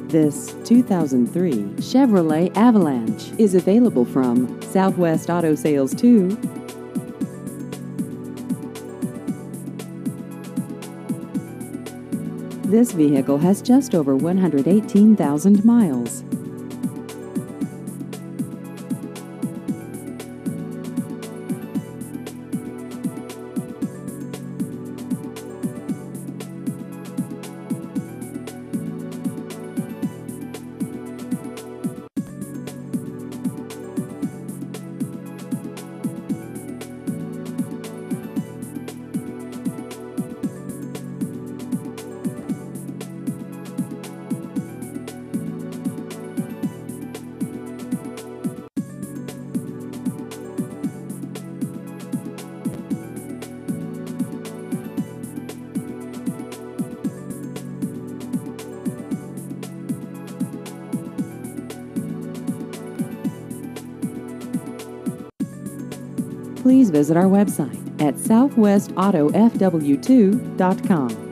This 2003 Chevrolet Avalanche is available from Southwest Auto Sales 2. This vehicle has just over 118,000 miles. Please visit our website at southwestautofw2.com.